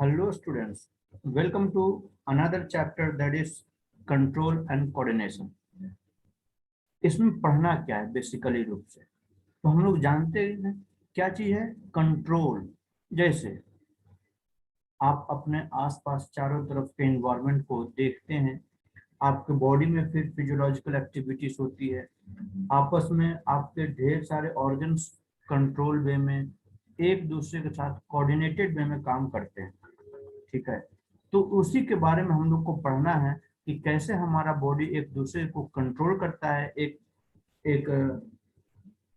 Hello students, welcome to another chapter that is control and coordination. इसमें पढ़ना क्या है बेसिकली रूप से तो हम लोग जानते हैं क्या चीज है कंट्रोल। जैसे आप अपने आसपास चारों तरफ के एनवायरनमेंट को देखते हैं, आपके बॉडी में फिर फिजियोलॉजिकल एक्टिविटीज होती है, आपस में आपके ढेर सारे ऑर्गन्स कंट्रोल वे में एक दूसरे के साथ कोऑर्डिनेटेड वे में काम करते हैं। ठीक है, तो उसी के बारे में हम लोग को पढ़ना है कि कैसे हमारा बॉडी एक दूसरे को कंट्रोल करता है, एक एक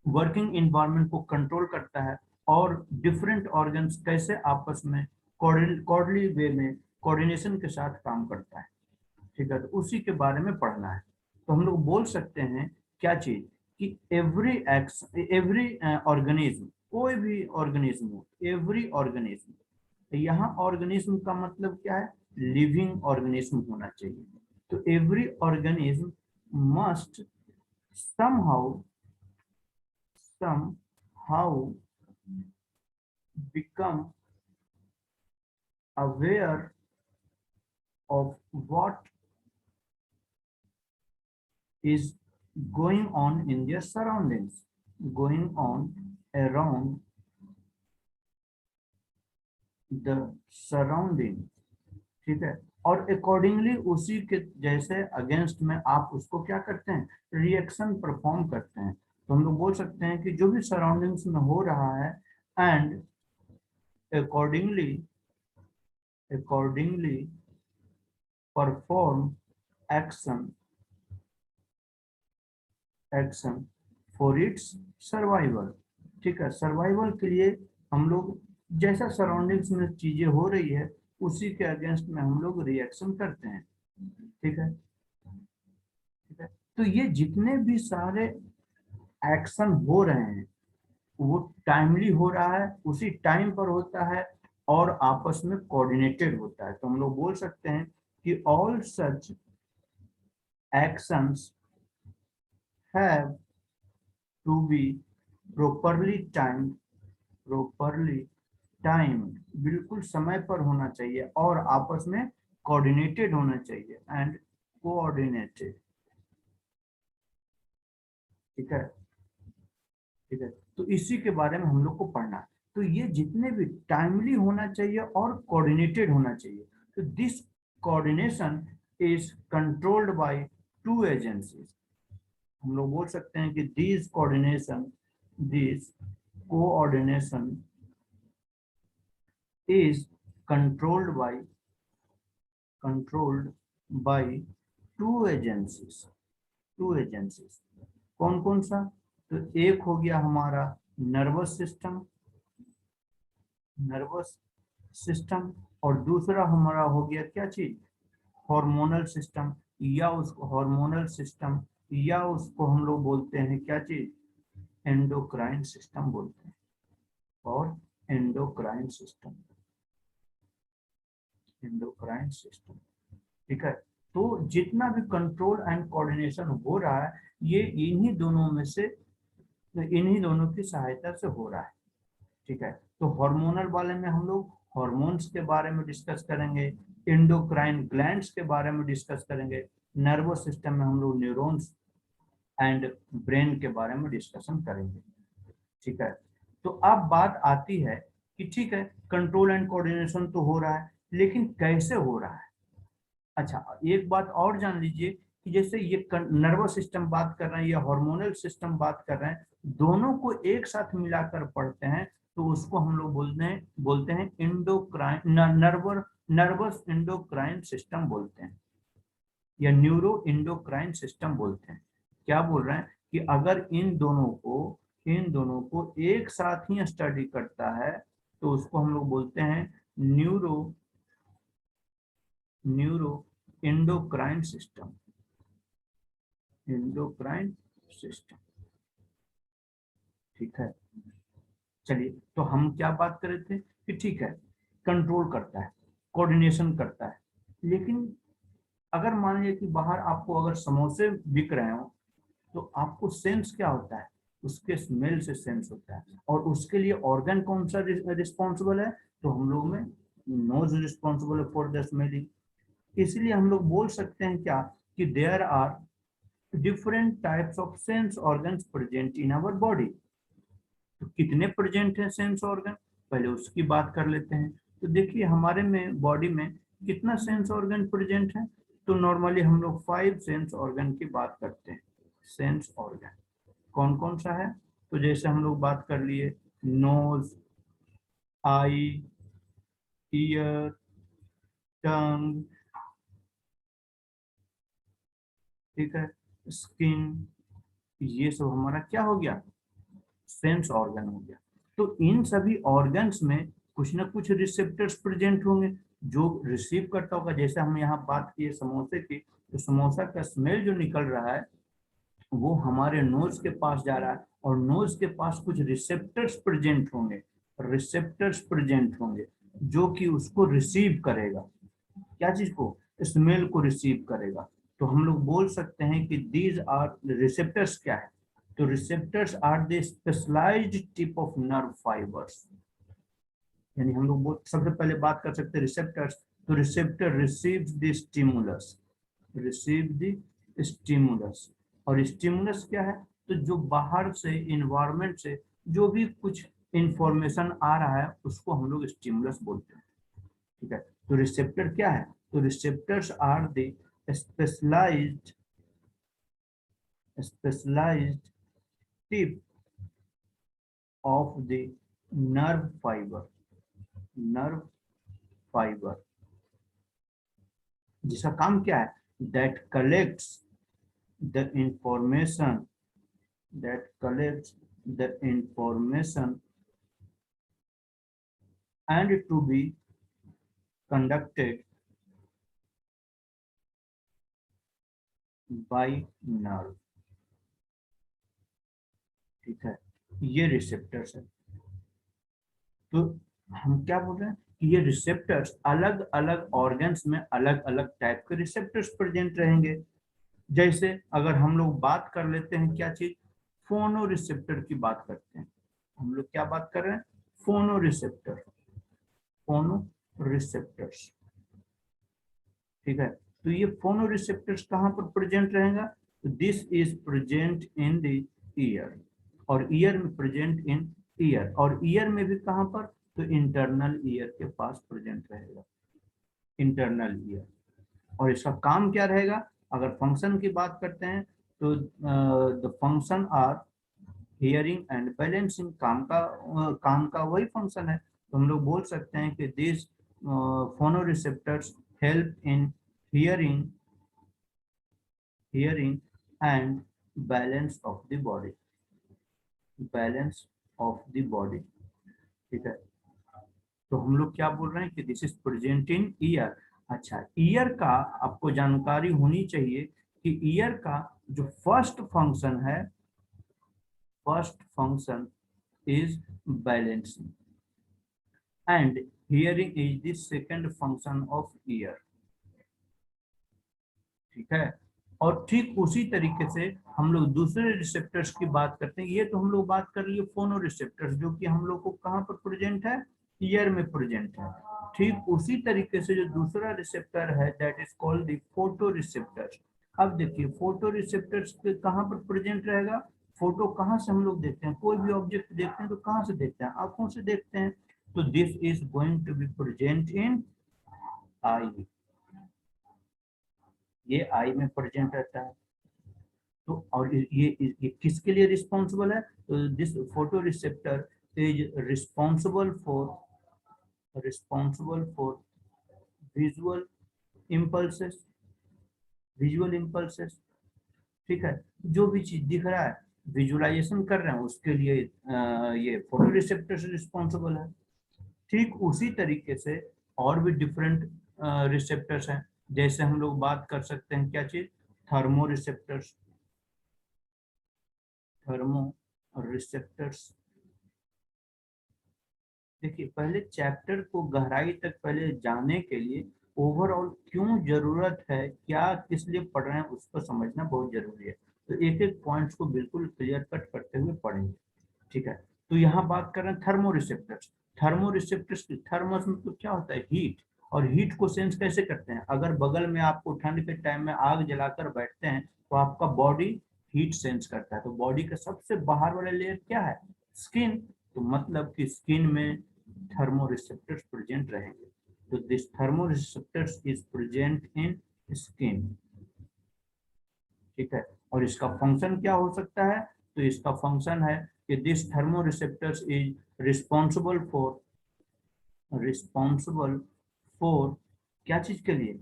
वर्किंग इन्वायरमेंट को कंट्रोल करता है और डिफरेंट ऑर्गन्स कैसे आपस में कोऑर्डिनेटली वे में कोऑर्डिनेशन के साथ काम करता है। ठीक है, तो उसी के बारे में पढ़ना है। तो हम लोग बोल सकते हैं क्या चीज कि एवरी ऑर्गेनिज्म, कोई भी ऑर्गेनिज्म हो, एवरी ऑर्गेनिज्म, तो यहाँ ऑर्गेनिज्म का मतलब क्या है, लिविंग ऑर्गेनिज्म होना चाहिए। तो every organism must somehow become aware of what is going on in their surroundings, going on around the surrounding। ठीक है, और अकॉर्डिंगली उसी के जैसे अगेंस्ट में आप उसको क्या करते हैं, रिएक्शन परफॉर्म करते हैं। तो हम लोग बोल सकते हैं कि जो भी सराउंडिंग्स में हो रहा है and accordingly perform action for its survival। ठीक है, सर्वाइवल के लिए हम लोग जैसा सराउंडिंग्स में चीजें हो रही है उसी के अगेंस्ट में हम लोग रिएक्शन करते हैं। ठीक है, ठीक है, तो ये जितने भी सारे एक्शन हो रहे हैं वो टाइमली हो रहा है, उसी टाइम पर होता है और आपस में कोऑर्डिनेटेड होता है। तो हम लोग बोल सकते हैं कि all such actions have to be properly timed, बिल्कुल समय पर होना चाहिए और आपस में कोऑर्डिनेटेड होना चाहिए एंड कोऑर्डिनेटेड। ठीक है, ठीक है, तो इसी के बारे में हम लोग को पढ़ना है। तो ये जितने भी टाइमली होना चाहिए और कोऑर्डिनेटेड होना चाहिए। तो this coordination is controlled by two agencies. हम लोग बोल सकते हैं कि this coordination is controlled by two agencies। कौन कौन सा, तो एक हो गया हमारा नर्वस सिस्टम और दूसरा हमारा हो गया क्या चीज, हार्मोनल सिस्टम, या उसको हम लोग बोलते हैं क्या चीज, एंडोक्राइन सिस्टम बोलते हैं। और एंडोक्राइन सिस्टम। ठीक है, तो जितना भी कंट्रोल एंड कोऑर्डिनेशन हो रहा है ये इन्हीं दोनों की सहायता से हो रहा है। ठीक है, तो हार्मोनल वाले में हम लोग हार्मोन्स के बारे में डिस्कस करेंगे, एंडोक्राइन ग्लैंड्स के बारे में डिस्कस करेंगे, नर्वस सिस्टम में हम लोग न्यूरॉन्स एंड ब्रेन के बारे में डिस्कशन करेंगे। ठीक है, तो अब बात आती है कि ठीक है कंट्रोल एंड कोऑर्डिनेशन तो हो रहा है लेकिन कैसे हो रहा है। अच्छा, एक बात और जान लीजिए कि जैसे ये नर्वस सिस्टम बात कर रहे हैं या हार्मोनल सिस्टम बात कर रहे हैं, दोनों को एक साथ मिलाकर पढ़ते हैं तो उसको हम लोग बोलते हैं एंडोक्राइन नर्वस एंडोक्राइन सिस्टम बोलते हैं या न्यूरो एंडोक्राइन सिस्टम बोलते हैं। क्या बोल रहे हैं कि अगर इन दोनों को एक साथ ही स्टडी करता है तो उसको हम लोग बोलते हैं न्यूरो एंडोक्राइन सिस्टम। ठीक है, चलिए, तो हम क्या बात कर रहे थे कि ठीक है कंट्रोल करता है, कोऑर्डिनेशन करता है, लेकिन अगर मान लीजिए कि बाहर आपको अगर समोसे बिक रहे हो तो आपको सेंस क्या होता है, उसके स्मेल से सेंस होता है। और उसके लिए ऑर्गन कौन सा रिस्पॉन्सिबल है, तो हम लोग में nose responsible for the smelling. इसलिए हम लोग बोल सकते हैं क्या कि there are different types of sense organs present in our body. तो कितने प्रेजेंट हैं सेंस ऑर्गन, पहले उसकी बात कर लेते हैं। तो देखिए हमारे में बॉडी में कितना सेंस ऑर्गन प्रेजेंट है। तो नॉर्मली हम लोग 5 सेंस ऑर्गन की बात करते हैं। सेंस ऑर्गन कौन कौन सा है, तो जैसे हम लोग बात कर लिए नोज, आई, ईयर, टंग, ठीक है, स्किन, ये सब हमारा क्या हो गया, सेंस ऑर्गन हो गया। तो इन सभी ऑर्गन्स में कुछ ना कुछ रिसेप्टर्स प्रेजेंट होंगे जो रिसीव करता होगा। जैसे हम यहाँ बात किए समोसे की, तो समोसा का स्मेल जो निकल रहा है वो हमारे नोज के पास जा रहा है, और नोज के पास कुछ रिसेप्टर्स प्रेजेंट होंगे, रिसेप्टर्स प्रेजेंट होंगे जो कि उसको रिसीव करेगा, क्या चीज को, स्मेल को रिसीव करेगा। तो हम लोग बोल सकते हैं कि दीज आर रिसेप्टर्स क्या है, तो receptors are the specialised tip of nerve fibres. यानी हम लोग सबसे पहले बात कर सकते हैं रिसेप्टर्स। तो receptor receives the stimulus, receive the stimulus. और स्टिमुलस क्या है, तो जो बाहर से इन्वायरमेंट से जो भी कुछ इंफॉर्मेशन आ रहा है उसको हम लोग स्टिमुलस बोलते हैं, ठीक है। तो रिसेप्टर क्या है, तो receptors are the specialised specialised tip of the nerve fibre, nerve fibre, जिसका काम क्या है, that collects the information, that collects the information and to be conducted by nerve, ठीक है। ये रिसेप्टर्स है। तो हम क्या बोल रहे हैं कि ये रिसेप्टर्स अलग अलग ऑर्गन्स में अलग अलग टाइप के रिसेप्टर्स प्रेजेंट रहेंगे। जैसे अगर हम लोग बात कर लेते हैं क्या चीज, फोनो रिसेप्टर की बात करते हैं। हम लोग क्या बात कर रहे हैं, फोनो रिसेप्टर, फोनो रिसेप्टर्स, ठीक है। तो ये फोनो रिसेप्टर्स कहाँ पर प्रेजेंट रहेगा, तो this is present in the year, और ईयर में प्रेजेंट इन ईयर, और ईयर में भी कहाँ पर, तो इंटरनल ईयर के पास प्रेजेंट रहेगा, इंटरनल ईयर। और इसका काम क्या रहेगा, अगर फंक्शन की बात करते हैं तो the function are hearing and balancing, काम का वही फंक्शन है। तो हम लोग बोल सकते हैं कि दिस फोनो receptors help in hearing, hearing and balance of the body, balance of the body, ठीक है। तो हम लोग क्या बोल रहे हैं कि this is present in year. अच्छा, ईयर का आपको जानकारी होनी चाहिए कि ईयर का जो फर्स्ट फंक्शन है, first function is balancing and hearing is the second function of year, ठीक है। और ठीक उसी तरीके से हम लोग दूसरे रिसेप्टर्स की बात करते हैं। ये तो हम लोग बात कर लिए फोनो रिसेप्टर्स, जो कि हम लोग को कहाँ पर प्रेजेंट है, ईयर में प्रेजेंट है। ठीक उसी तरीके से जो दूसरा रिसेप्टर है that is called the photo receptors. अब देखिए फोटो रिसेप्टर्स कहाँ पर प्रेजेंट रहेगा, फोटो कहाँ से हम लोग देखते हैं, कोई भी ऑब्जेक्ट देखते हैं तो कहाँ से देखते हैं, आंखों से देखते हैं। तो this is going to be present in eye, ये आई में प्रेजेंट रहता है। तो और ये किसके लिए रिस्पॉन्सिबल है, तो this photo receptor is responsible for visual impulses, visual impulses, ठीक है। जो भी चीज दिख रहा है विजुअलाइजेशन कर रहे हैं उसके लिए ये फोटो रिसेप्टर से रिस्पॉन्सिबल है। ठीक उसी तरीके से और भी डिफरेंट रिसेप्टर्स हैं। जैसे हम लोग बात कर सकते हैं क्या चीज, थर्मो रिसेप्टर्स, थर्मो रिसेप्टर्स। देखिए पहले चैप्टर को गहराई तक पहले जानने के लिए ओवरऑल क्यों जरूरत है, क्या किस लिए पढ़ रहे हैं उसको समझना बहुत जरूरी है। तो एक एक पॉइंट्स को बिल्कुल क्लियर कट करते हुए पढ़ेंगे, ठीक है। तो यहाँ बात कर रहे हैं थर्मो रिसेप्टर्स। थर्मो रिसेप्टर्स की, थर्मस मतलब क्या होता है, हीट, और हीट को सेंस कैसे करते हैं, अगर बगल में आपको ठंड के टाइम में आग जलाकर बैठते हैं तो आपका बॉडी हीट सेंस करता है। तो बॉडी का सबसे बाहर वाला लेयर क्या है, स्किन। तो मतलब कि स्किन में थर्मो रिसेप्टर्स प्रेजेंट रहेंगे। तो this thermo receptors is present in skin, ठीक है। और इसका फंक्शन क्या हो सकता है, तो इसका फंक्शन है कि this thermo receptors is responsible for क्या चीज के लिए,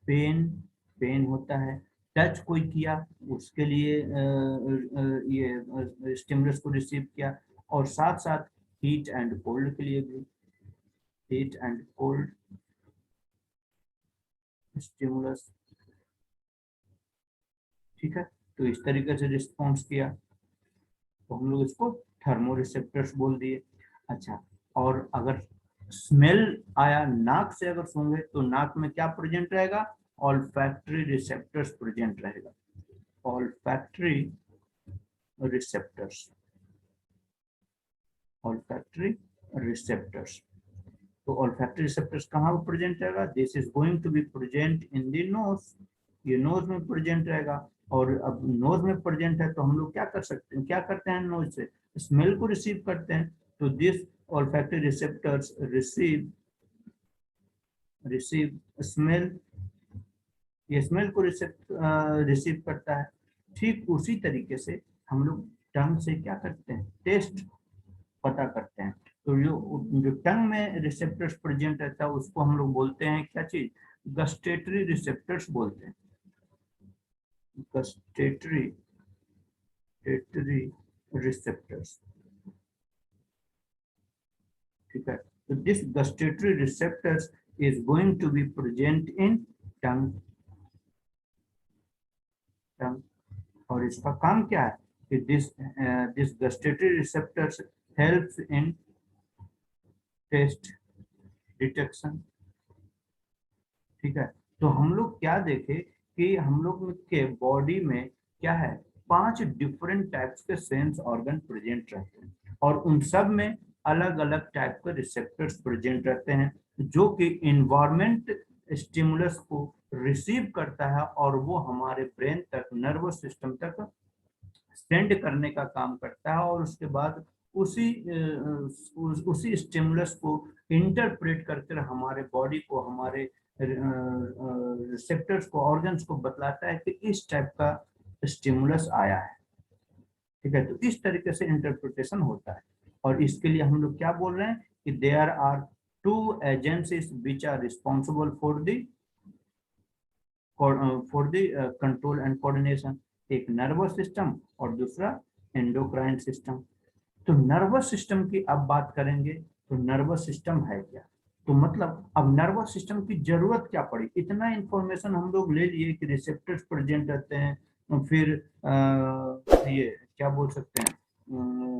पेन, पेन होता है, टच कोई किया उसके लिए ये स्टिमुलस को रिसीव किया, और साथ साथ हीट एंड कोल्ड के लिए भी, हीट एंड कोल्ड स्टिमुलस, ठीक है। तो इस तरीके से रिस्पॉन्स किया, तो हम लोग इसको थर्मो रिसेप्टर्स बोल दिए। अच्छा, और अगर स्मेल आया नाक से, अगर सूंघे तो नाक में क्या प्रेजेंट रहेगा, ऑल्फैक्टरी रिसेप्टर्स प्रेजेंट रहेगा, ऑल्फैक्टरी रिसेप्टर्स, ऑल्फैक्टरी रिसेप्टर्स। तो ऑल्फैक्टरी रिसेप्टर्स कहाँ प्रेजेंट रहेगा, this is going to be present in the nose, ये नोज में प्रेजेंट रहेगा। और अब नोज में प्रेजेंट है तो हम लोग क्या कर सकते हैं, क्या करते हैं नोज से, स्मेल को रिसीव करते हैं। तो this olfactory receptors receive smell, ये स्मेल को रिसीव करता है। ठीक उसी तरीके से हम लोग टंग से क्या करते हैं, टेस्ट पता करते हैं। तो जो टंग में रिसेप्टर्स प्रेजेंट रहता है उसको हम लोग बोलते हैं क्या चीज, गस्टेटरी रिसेप्टर्स बोलते हैं, गस्टेटरी रिसेप्टर्स, ठीक है। तो this gustatory receptors is going to be present in tongue, tongue. और इसका काम क्या है कि this gustatory receptors helps in taste detection, ठीक है। तो हम लोग क्या देखे कि हम लोग के बॉडी में क्या है, 5 डिफरेंट टाइप्स के सेंस ऑर्गन प्रेजेंट रहते हैं, और उन सब में अलग अलग टाइप के रिसेप्टर्स प्रेजेंट रहते हैं, जो कि इन्वायरमेंट स्टिमुलस को रिसीव करता है और वो हमारे ब्रेन तक, नर्वस सिस्टम तक सेंड करने का काम करता है, और उसके बाद उसी स्टिमुलस को इंटरप्रेट करके हमारे बॉडी को, हमारे रिसेप्टर्स को, ऑर्गन्स को बतलाता है कि इस टाइप का स्टिमुलस आया है, ठीक है। तो इस तरीके से इंटरप्रिटेशन होता है। और इसके लिए हम लोग क्या बोल रहे हैं कि there are 2 agencies which are responsible for the control and coordination, एक नर्वस सिस्टम और दूसरा एंडोक्राइन सिस्टम। तो नर्वस सिस्टम की अब बात करेंगे, तो नर्वस सिस्टम है क्या, तो मतलब अब नर्वस सिस्टम की जरूरत क्या पड़ी, इतना इंफॉर्मेशन हम लोग ले लिए कि रिसेप्टर्स प्रेजेंट रहते हैं, फिर ये क्या बोल सकते हैं,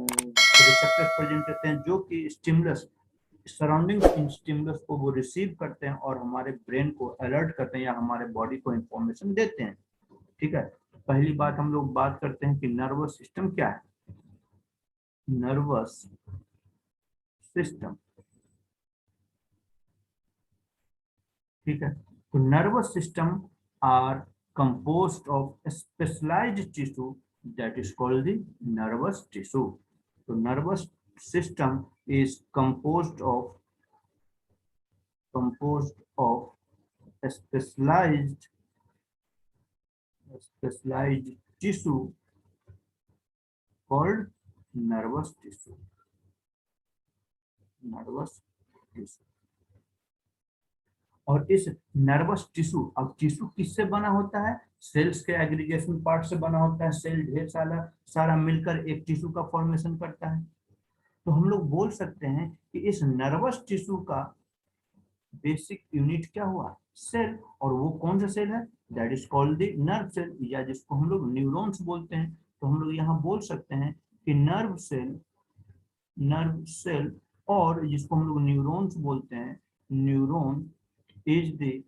रिसेप्टर्स प्रेजेंट रहते हैं जो कि स्टिमुलस, सराउंडिंग स्टिमुलस को वो रिसीव करते हैं और हमारे ब्रेन को अलर्ट करते हैं या हमारे बॉडी को इंफॉर्मेशन देते हैं, ठीक है। पहली बात हम लोग बात करते हैं कि नर्वस सिस्टम क्या है, नर्वस सिस्टम, ठीक है। तो nervous system are composed of specialized tissue that is called the nervous tissue. So nervous system is composed of specialized specialized tissue called nervous tissue, nervous tissue। और इस nervous tissue, अब tissue किससे बना होता है, सेल्स के aggregation part से बना होता है, सेल ढेर सारा सारा मिलकर एक टिश्यू का फॉर्मेशन करता है। तो हम लोग बोल सकते हैं कि इस नर्वस टिश्यू का बेसिक यूनिट क्या हुआ, सेल। और वो कौन सा सेल है, that is called the nerve cell, या जिसको हम लोग न्यूरॉन्स बोलते हैं। तो हम लोग यहाँ बोल सकते हैं कि नर्व सेल, और जिसको हम लोग न्यूरॉन्स बोलते हैं, neuron is the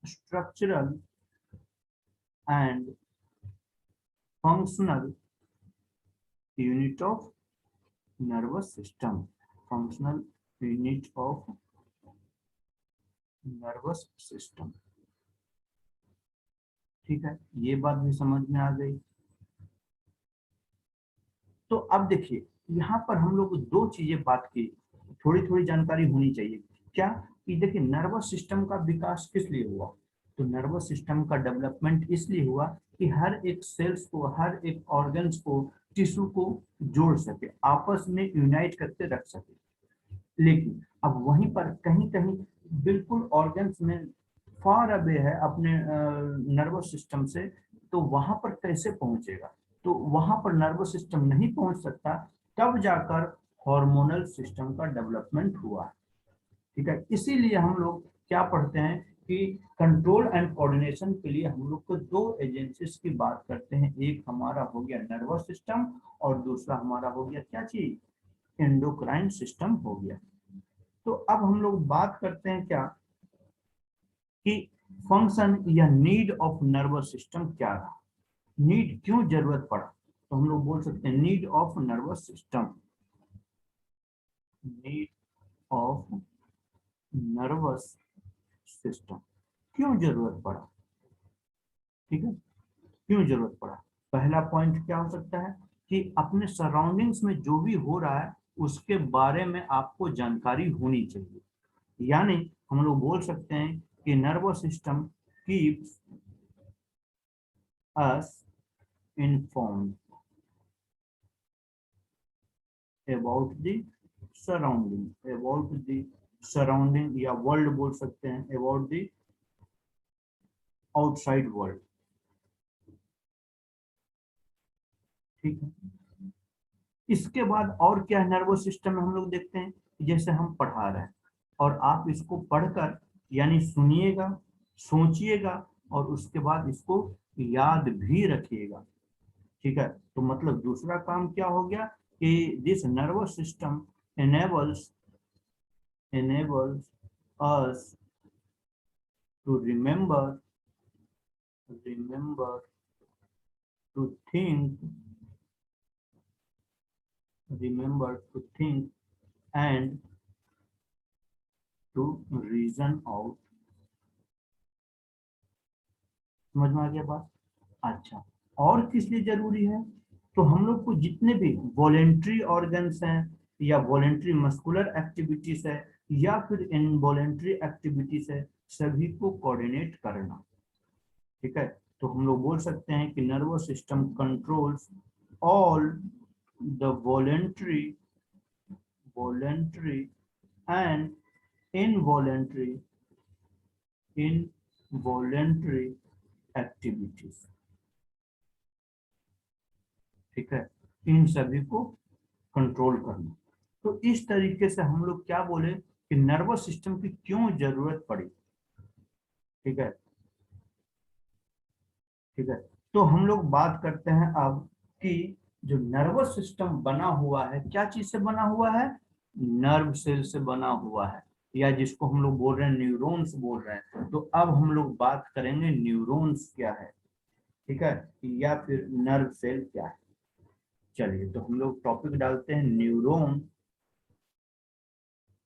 structural and functional unit of nervous system, functional unit of nervous system. ठीक है, ये बात भी समझ में आ गई। तो अब देखिए यहाँ पर हम लोग दो चीजें बात की, थोड़ी थोड़ी जानकारी होनी चाहिए। क्या कि देखिए नर्वस सिस्टम का विकास किस लिए हुआ, तो नर्वस सिस्टम का डेवलपमेंट इसलिए हुआ कि हर एक सेल्स को, हर एक ऑर्गन्स को, टिश्यू को जोड़ सके, आपस में यूनाइट करके रख सके। लेकिन अब वहीं पर कहीं कहीं बिल्कुल ऑर्गन्स में फार अवे है अपने नर्वस सिस्टम से, तो वहां पर कैसे पहुंचेगा, तो वहां पर नर्वस सिस्टम नहीं पहुंच सकता, तब जाकर हार्मोनल सिस्टम का डेवलपमेंट हुआ। ठीक है, इसीलिए हम लोग क्या पढ़ते हैं कि कंट्रोल एंड कोऑर्डिनेशन के लिए हम लोग को दो एजेंसीज की बात करते हैं। एक हमारा हो गया नर्वस सिस्टम और दूसरा हमारा हो गया क्या चीज, एंडोक्राइन सिस्टम हो गया। तो अब हम लोग बात करते हैं क्या कि फंक्शन या नीड ऑफ नर्वस सिस्टम क्या रहा, नीड क्यों जरूरत पड़ा, तो हम लोग बोल सकते हैं need of nervous system, need of nervous system, क्यों जरूरत पड़ा। ठीक है, क्यों जरूरत पड़ा, पहला पॉइंट क्या हो सकता है कि अपने सराउंडिंग्स में जो भी हो रहा है उसके बारे में आपको जानकारी होनी चाहिए। यानी हम लोग बोल सकते हैं कि nervous system keeps us informed about the surrounding, about the surrounding या वर्ल्ड बोल सकते हैं, अबाउट द आउटसाइड वर्ल्ड। ठीक है, इसके बाद और क्या है नर्वस सिस्टम में हम लोग देखते हैं, जैसे हम पढ़ा रहे हैं और आप इसको पढ़कर यानी सुनिएगा, सोचिएगा और उसके बाद इसको याद भी रखिएगा। ठीक है, तो मतलब दूसरा काम क्या हो गया कि this nervous system enables enables us to remember to think, remember to think and to reason out। समझ में आ गया बात। अच्छा, और किस लिए जरूरी है, तो हम लोग को जितने भी वॉलेंट्री ऑर्गन्स हैं या वॉलेंट्री मस्कुलर एक्टिविटीज है या फिर इनवॉलेंट्री एक्टिविटीज है, सभी को कोऑर्डिनेट करना। ठीक है, तो हम लोग बोल सकते हैं कि nervous system controls all the voluntary and involuntary involuntary activities. ठीक है, इन सभी को कंट्रोल करना। तो इस तरीके से हम लोग क्या बोले कि नर्वस सिस्टम की क्यों जरूरत पड़ी। ठीक है, ठीक है, तो हम लोग बात करते हैं अब कि जो नर्वस सिस्टम बना हुआ है क्या चीज से बना हुआ है, नर्व सेल से बना हुआ है, या जिसको हम लोग बोल रहे हैं न्यूरॉन्स बोल रहे हैं। तो अब हम लोग बात करेंगे न्यूरॉन्स क्या है। ठीक है, या फिर नर्व सेल क्या है। चलिए, तो हम लोग टॉपिक डालते हैं न्यूरॉन,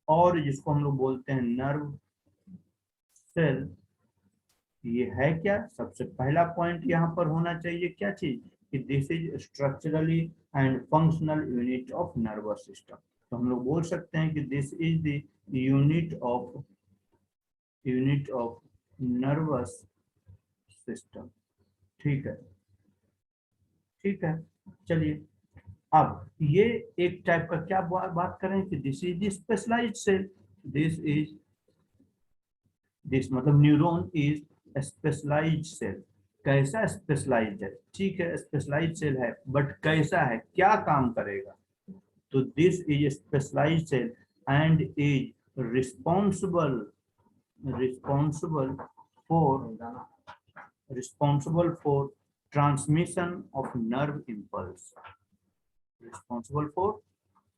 और जिसको हम लोग बोलते हैं नर्व सेल। ये है क्या, सबसे पहला पॉइंट यहाँ पर होना चाहिए क्या चीज कि this is structurally and functional unit of nervous system. तो हम लोग बोल सकते हैं कि this is the unit of nervous system. ठीक है, ठीक है, चलिए अब ये एक टाइप का क्या बात करें कि this is the specialised cell, this is this मतलब न्यूरॉन इज स्पेशलाइज्ड सेल। कैसा स्पेशलाइज्ड है, ठीक है स्पेशलाइज्ड सेल है, बट कैसा है, क्या काम करेगा, तो this is specialised cell and is responsible responsible for responsible for transmission of nerve impulse, responsible for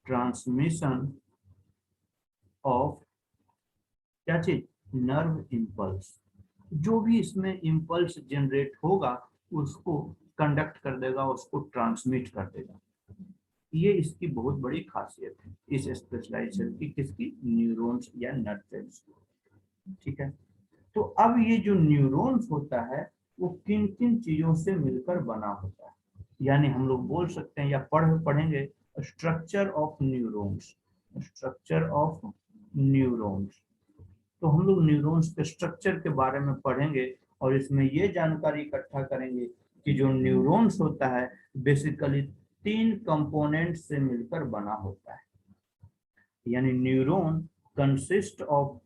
transmission of क्या चीज, नर्व इम्पल्स। जो भी इसमें इम्पल्स जनरेट होगा उसको कंडक्ट कर देगा, उसको ट्रांसमिट कर देगा। ये इसकी बहुत बड़ी खासियत है इस स्पेशलाइज्ड सेल की, किसकी, न्यूरॉन्स या नर्व सेल्स की। ठीक है, तो अब ये जो न्यूरॉन्स होता है वो किन किन चीजों से मिलकर बना होता है, यानी हम लोग बोल सकते हैं या पढ़ेंगे structure of neurons, structure of neurons. तो हम लोग न्यूरॉन्स के स्ट्रक्चर के बारे में पढ़ेंगे और इसमें ये जानकारी इकट्ठा करेंगे कि जो न्यूरॉन्स होता है बेसिकली 3 कंपोनेंट से मिलकर बना होता है, यानी neuron consist of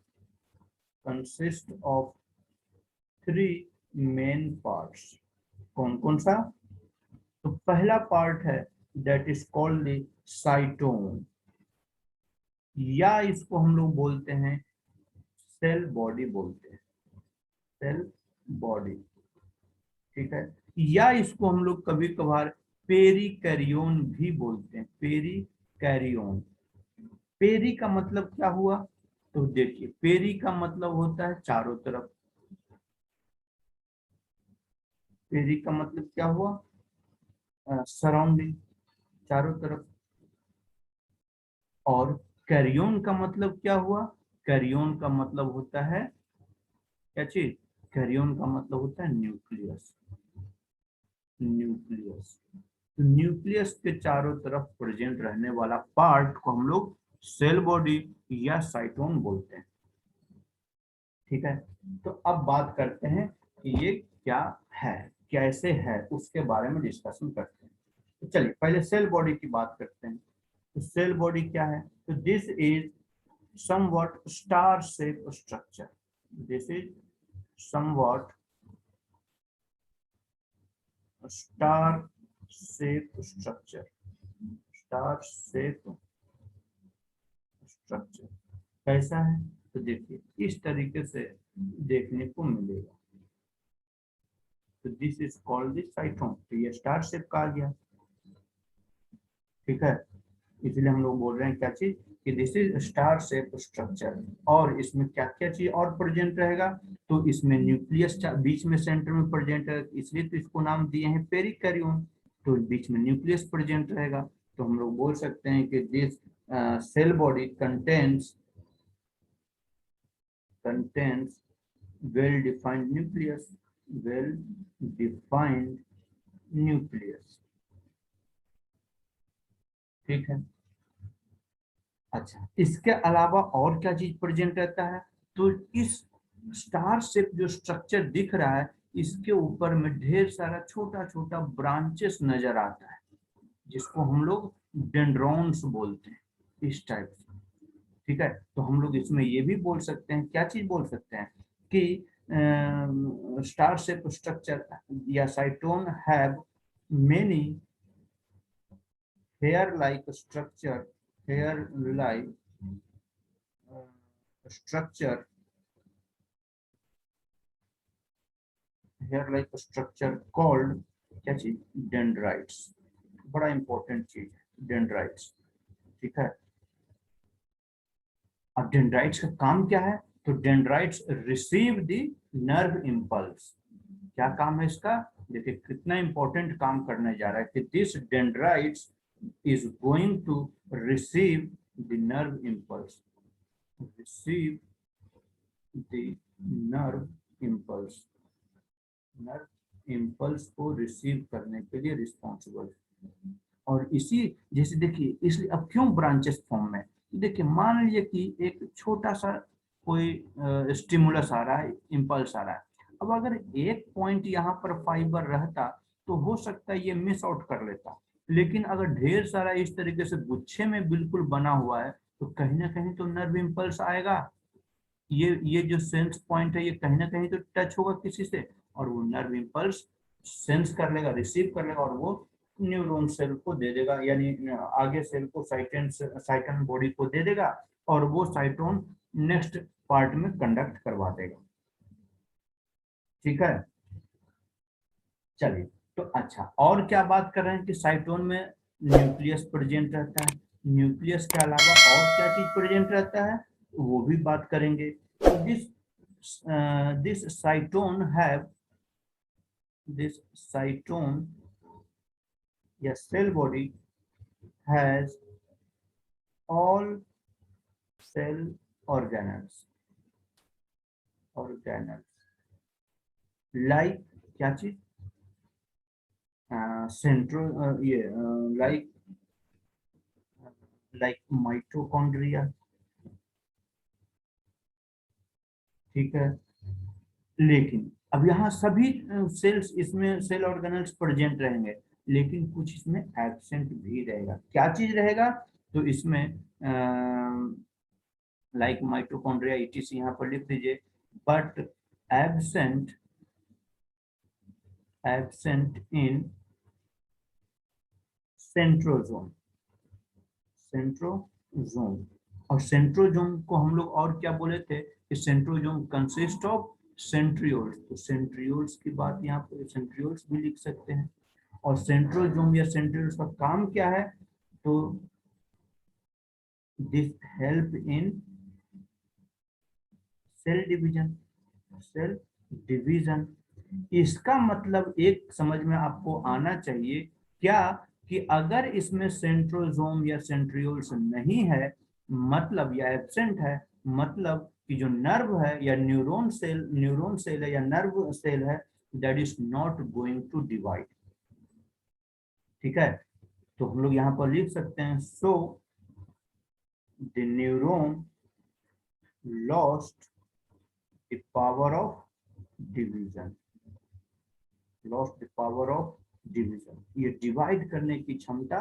3 main parts. कौन कौन सा? तो पहला पार्ट है दैट इज कॉल्ड द साइटोन, या इसको हम लोग बोलते हैं सेल बॉडी बोलते हैं, सेल बॉडी। ठीक है, या इसको हम लोग कभी कभार पेरिकैरियोन भी बोलते हैं, पेरिकैरियोन। पेरी का मतलब क्या हुआ? तो देखिए, पेरी का मतलब होता है चारों तरफ। पेरी का मतलब क्या हुआ? सराउंडिंग, चारों तरफ। और कैरियोन का मतलब क्या हुआ? कैरियोन का मतलब होता है क्या चीज? कैरियोन का मतलब होता है न्यूक्लियस, न्यूक्लियस। तो न्यूक्लियस के चारों तरफ प्रेजेंट रहने वाला पार्ट को हम लोग सेल बॉडी या साइटोन बोलते हैं। ठीक है, तो अब बात करते हैं कि ये क्या है, कैसे है, उसके बारे में डिस्कशन करते हैं। तो चलिए पहले सेल बॉडी की बात करते हैं। तो सेल बॉडी क्या है? तो this is somewhat star shaped structure. This is somewhat star shaped structure, star shaped structure। कैसा है? तो देखिए इस तरीके से देखने को मिलेगा। तो दिस इज कॉल्ड द साइटोन, तो ये स्टार शेप का आ गया। ठीक है, इसलिए हम लोग बोल रहे हैं क्या चीज कि this is star shape structure. और इसमें क्या क्या चीज और प्रेजेंट रहेगा? तो इसमें न्यूक्लियस बीच में सेंटर में प्रेजेंट है, इसलिए तो इसको नाम दिए हैं पेरिकैरियोन। तो बीच में न्यूक्लियस प्रेजेंट रहेगा, तो हम लोग बोल सकते हैं कि this cell body contains well defined nucleus, well defined nucleus. ठीक है, अच्छा इसके अलावा और क्या चीज प्रेजेंट रहता है? तो इस स्टार शेप जो स्ट्रक्चर दिख रहा है इसके ऊपर में ढेर सारा छोटा छोटा ब्रांचेस नजर आता है, जिसको हम लोग डेंड्रॉन्स बोलते हैं, इस टाइप से। ठीक है, तो हम लोग इसमें ये भी बोल सकते हैं, क्या चीज बोल सकते हैं कि स्टार शेप स्ट्रक्चर या cyton have many hair like structure, hair like structure, hair like structure called क्या चीज? डेंड्राइट्स। बड़ा इंपॉर्टेंट चीज है डेंड्राइट्स। ठीक है, अब डेंड्राइट्स का काम क्या है? तो dendrites receive the nerve impulse. क्या काम है इसका? देखिए कितना इंपॉर्टेंट काम करने जा रहा है कि this dendrites is going to receive the nerve impulse, receive the nerve impulse, nerve impulse को रिसीव करने के लिए रिस्पॉन्सिबल। और इसी जैसे देखिए, इसलिए अब क्यों ब्रांचेस फॉर्म में? देखिए मान लीजिए कि एक छोटा सा कोई स्टिमुलस आ रहा है, इम्पल्स आ रहा है। अब अगर एक पॉइंट यहाँ पर फाइबर रहता तो हो सकता है ये मिस आउट कर लेता, लेकिन अगर ढेर सारा इस तरीके से गुच्छे में बिल्कुल बना हुआ है तो कहीं ना कहीं तो नर्व इम्पल्स आएगा। ये जो सेंस पॉइंट है ये कहीं ना कहीं तो टच होगा किसी से, और वो नर्व इम्पल्स सेंस कर लेगा, रिसीव कर लेगा, और वो न्यूरॉन सेल को दे देगा, यानी आगे सेल को साइटन बॉडी को दे देगा, और वो साइटोन नेक्स्ट पार्ट में कंडक्ट करवा देगा। ठीक है, चलिए तो अच्छा और क्या बात कर रहे हैं कि साइटोन में न्यूक्लियस प्रेजेंट रहता है, न्यूक्लियस के अलावा और क्या चीज प्रेजेंट रहता है वो भी बात करेंगे। This cyton have, this cyton या cell body has all cell organelles like क्या चीज सेंट्रो ये लाइक माइटोकॉन्ड्रिया, ठीक है। लेकिन अब यहाँ सभी सेल्स इसमें सेल ऑर्गेनल्स प्रेजेंट रहेंगे, लेकिन कुछ इसमें एब्सेंट भी रहेगा। क्या चीज रहेगा? तो इसमें लाइक माइटोकॉन्ड्रिया इटीसी यहाँ पर लिख दीजिए, बट एब्सेंट इन सेंट्रोजोम। और सेंट्रोजोम को हम लोग और क्या बोले थे कि सेंट्रोजोम कंसिस्ट ऑफ सेंट्रियोल्स। तो सेंट्रियोल्स की बात यहाँ पर सेंट्रियोल्स भी लिख सकते हैं। और सेंट्रोजोम या सेंट्रियोल्स का काम क्या है? तो this help in cell division. इसका मतलब एक समझ में आपको आना चाहिए क्या कि अगर इसमें सेंट्रोजोम या सेंट्रियोल्स नहीं है, मतलब या एब्सेंट है, मतलब कि जो नर्व है या न्यूरॉन सेल है या नर्व सेल है, that is not going to divide. ठीक है, तो हम लोग यहाँ पर लिख सकते हैं, so the neuron lost the power of division. ये डिवाइड करने की क्षमता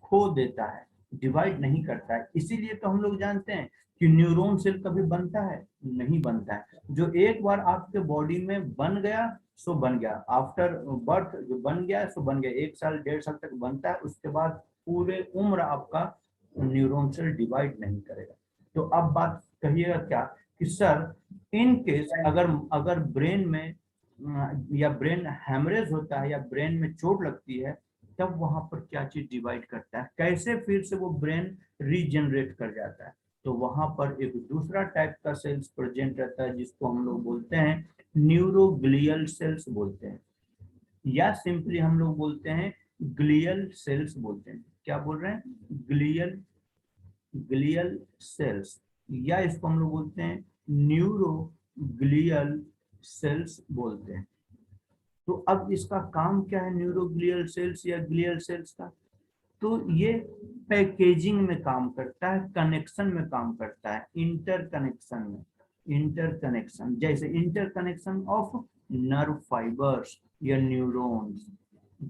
खो देता है, डिवाइड नहीं करता है। इसीलिए तो हम लोग जानते हैं कि न्यूरॉन सेल कभी बनता है? नहीं बनता है। जो एक बार आपके बॉडी में बन गया सो बन गया, आफ्टर बर्थ जो बन गया सो बन गया, 1 साल 1.5 साल तक बनता है, उसके बाद पूरे उम्र आपका न्यूरॉन सेल डिवाइड नहीं करेगा। तो अब बात कहिएगा क्या कि सर इन केस अगर ब्रेन में या ब्रेन हैमरेज होता है या ब्रेन में चोट लगती है, तब वहां पर क्या चीज डिवाइड करता है, कैसे फिर से वो ब्रेन रीजनरेट कर जाता है? तो वहां पर एक दूसरा टाइप का सेल्स प्रेजेंट रहता है, जिसको हम लोग बोलते हैं न्यूरोग्लियल सेल्स बोलते हैं, या सिंपली हम लोग बोलते हैं ग्लियल सेल्स बोलते हैं। क्या बोल रहे हैं? ग्लियल सेल्स, या इसको हम लोग बोलते हैं न्यूरोग्लियल सेल्स बोलते हैं। तो अब इसका काम क्या है न्यूरोग्लियल सेल्स या ग्लियल सेल्स का? तो ये पैकेजिंग में काम करता है, कनेक्शन में काम करता है, इंटरकनेक्शन, जैसे इंटरकनेक्शन ऑफ नर्व फाइबर्स या न्यूरॉन्स।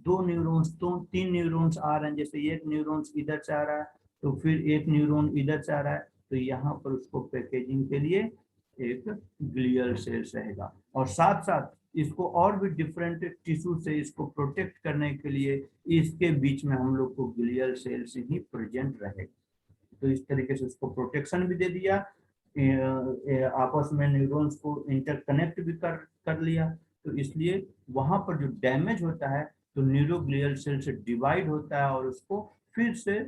2 न्यूरॉन्स तो 3 न्यूरॉन्स आ रहे हैं, जैसे एक न्यूरॉन्स इधर से आ रहा है तो फिर एक न्यूरॉन इधर से आ रहा है, तो यहाँ पर उसको पैकेजिंग के लिए एक ग्लियल सेल्स रहेगा। और साथ साथ इसको और भी डिफरेंट टिश्यू से इसको प्रोटेक्ट करने के लिए इसके बीच में हम लोग को ग्लियल सेल्स ही प्रेजेंट रहेगा। तो इस तरीके से उसको प्रोटेक्शन भी दे दिया, आपस में न्यूरॉन्स को इंटरकनेक्ट भी कर लिया। तो इसलिए वहां पर जो डैमेज होता है तो न्यूरोग्लियल सेल से डिवाइड होता है और उसको फिर से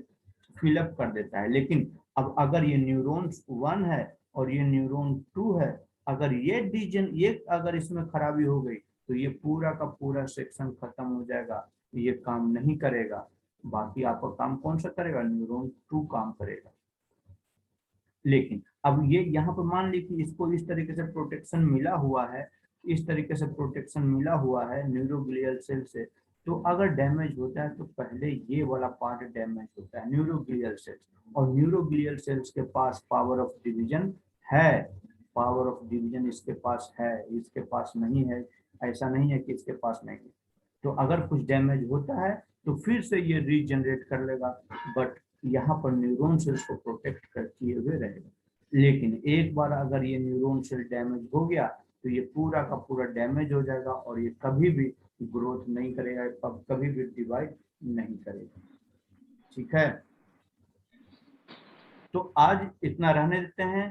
फिलअप कर देता है। लेकिन अब अगर ये न्यूरॉन 1 है और ये न्यूरॉन 2 है, अगर ये अगर इसमें खराबी हो गई तो ये पूरा का पूरा सेक्शन खत्म हो जाएगा, ये काम नहीं करेगा। बाकी आपका काम कौन सा करेगा? न्यूरॉन 2 काम करेगा। लेकिन अब ये यहाँ पर मान ली कि इसको इस तरीके से प्रोटेक्शन मिला हुआ है, न्यूरोग्लियल सेल से, तो अगर डैमेज होता है तो पहले ये वाला पार्ट डैमेज होता है, न्यूरोग्लियल सेल्स। और न्यूरोग्लियल सेल्स के पास पावर ऑफ डिवीजन इसके पास है, इसके पास नहीं है। ऐसा नहीं है कि इसके पास नहीं है। तो अगर कुछ डैमेज होता है तो फिर से ये रीजनरेट कर लेगा, बट यहाँ पर न्यूरॉन सेल्स को प्रोटेक्ट किए हुए रहेगा। लेकिन एक बार अगर ये न्यूरॉन सेल डैमेज हो गया तो ये पूरा का पूरा डैमेज हो जाएगा और ये कभी भी ग्रोथ नहीं करेगा, कभी भी डिवाइड नहीं करेगा। ठीक है, तो आज इतना रहने देते हैं।